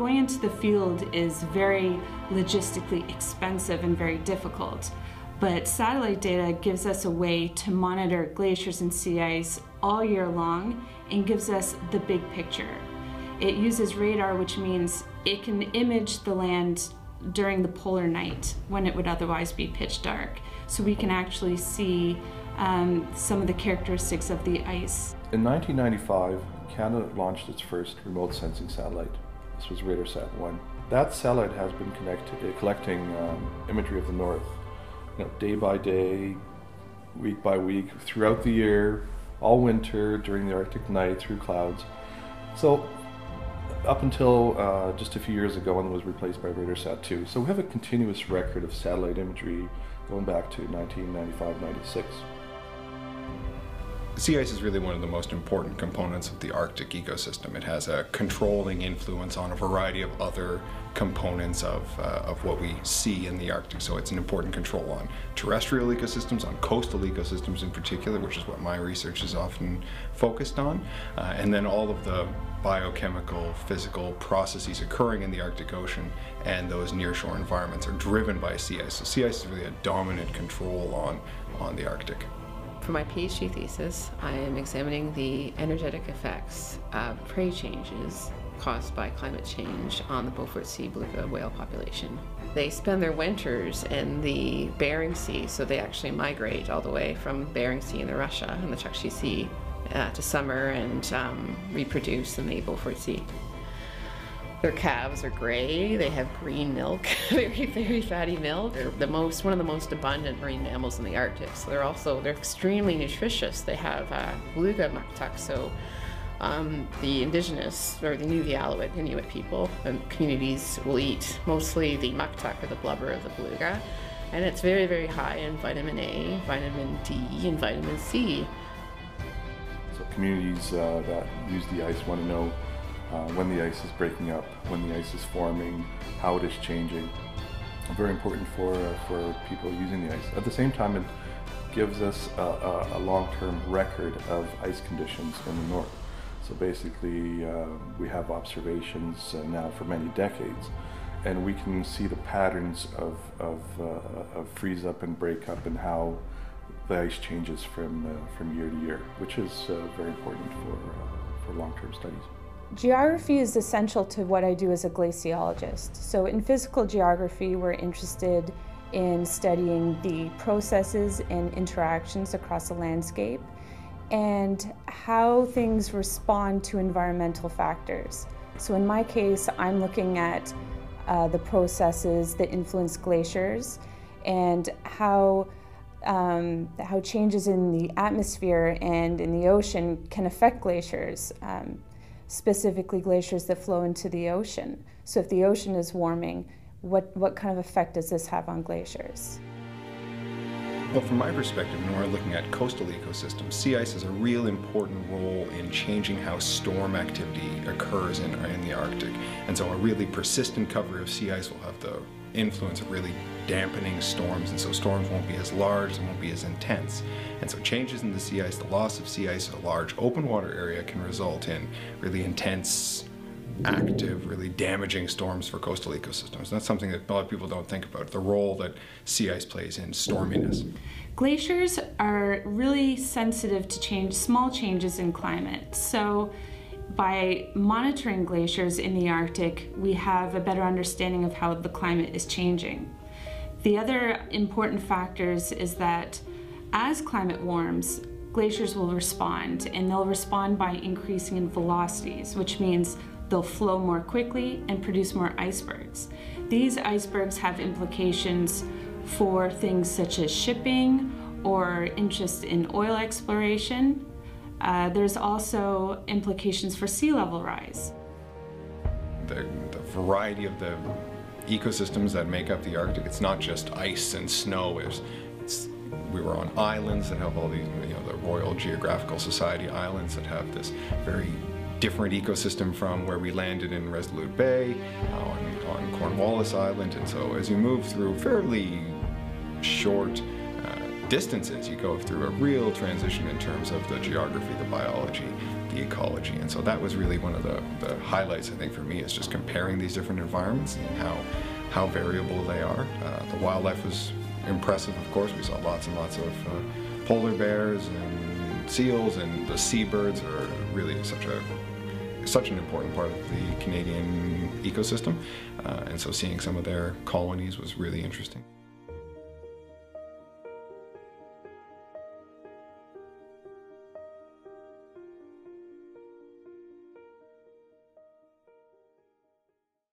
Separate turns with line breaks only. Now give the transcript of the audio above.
going into the field is very logistically expensive and very difficult. But satellite data gives us a way to monitor glaciers and sea ice all year long and gives us the big picture. It uses radar, which means it can image the land during the polar night when it would otherwise be pitch dark. So we can actually see some of the characteristics of the ice.
In 1995, Canada launched its first remote sensing satellite. This was RadarSat-1. That satellite has been collecting imagery of the North, day by day, week by week, throughout the year, all winter, during the Arctic night, through clouds. So up until just a few years ago, when it was replaced by RadarSat-2. So we have a continuous record of satellite imagery going back to 1995-96.
Sea ice is really one of the most important components of the Arctic ecosystem. It has a controlling influence on a variety of other components of what we see in the Arctic. So it's an important control on terrestrial ecosystems, on coastal ecosystems in particular, which is what my research is often focused on, and then all of the biochemical, physical processes occurring in the Arctic Ocean and those nearshore environments are driven by sea ice. So sea ice is really a dominant control on the Arctic.
For my PhD thesis, I am examining the energetic effects of prey changes caused by climate change on the Beaufort Sea beluga whale population. They spend their winters in the Bering Sea, so they actually migrate all the way from Bering Sea into Russia and the Chukchi Sea to summer and reproduce in the Beaufort Sea. Their calves are gray, they have green milk, very, very fatty milk. They're one of the most abundant marine mammals in the Arctic, so they're extremely nutritious. They have beluga muktuk, so the indigenous, or the Inuit people and communities will eat mostly the muktuk, or the blubber of the beluga, and it's very, very high in vitamin A, vitamin D, and vitamin C.
So communities that use the ice want to know when the ice is breaking up, when the ice is forming, how it is changing. Very important for people using the ice. At the same time, it gives us a long-term record of ice conditions in the north. So basically, we have observations now for many decades, and we can see the patterns of freeze up and break up and how the ice changes from year to year, which is very important for long-term studies.
Geography is essential to what I do as a glaciologist. So in physical geography, we're interested in studying the processes and interactions across a landscape and how things respond to environmental factors. So in my case, I'm looking at the processes that influence glaciers and how changes in the atmosphere and in the ocean can affect glaciers. Specifically glaciers that flow into the ocean. So if the ocean is warming, what kind of effect does this have on glaciers?
Well, from my perspective, when we're looking at coastal ecosystems, sea ice has a real important role in changing how storm activity occurs in the Arctic. And so a really persistent cover of sea ice will have the influence of really dampening storms, and so storms won't be as large and won't be as intense. And so changes in the sea ice, the loss of sea ice in a large open water area can result in really intense, active, really damaging storms for coastal ecosystems. That's something that a lot of people don't think about, the role that sea ice plays in storminess.
Glaciers are really sensitive to small changes in climate. So by monitoring glaciers in the Arctic, we have a better understanding of how the climate is changing. The other important factors is that as climate warms, glaciers will respond, and they'll respond by increasing in velocities, which means they'll flow more quickly and produce more icebergs. These icebergs have implications for things such as shipping or interest in oil exploration. There's also implications for sea level rise.
The variety of the ecosystems that make up the Arctic, it's not just ice and snow. We were on islands that have all these, the Royal Geographical Society islands that have this very different ecosystem from where we landed in Resolute Bay, on Cornwallis Island. And so as you move through fairly short distances, you go through a real transition in terms of the geography, the biology, the ecology. And so that was really one of the highlights, I think, for me, is just comparing these different environments and how variable they are. The wildlife was impressive, of course. We saw lots and lots of polar bears and seals, and the seabirds are really such an important part of the Canadian ecosystem. And so seeing some of their colonies was really interesting.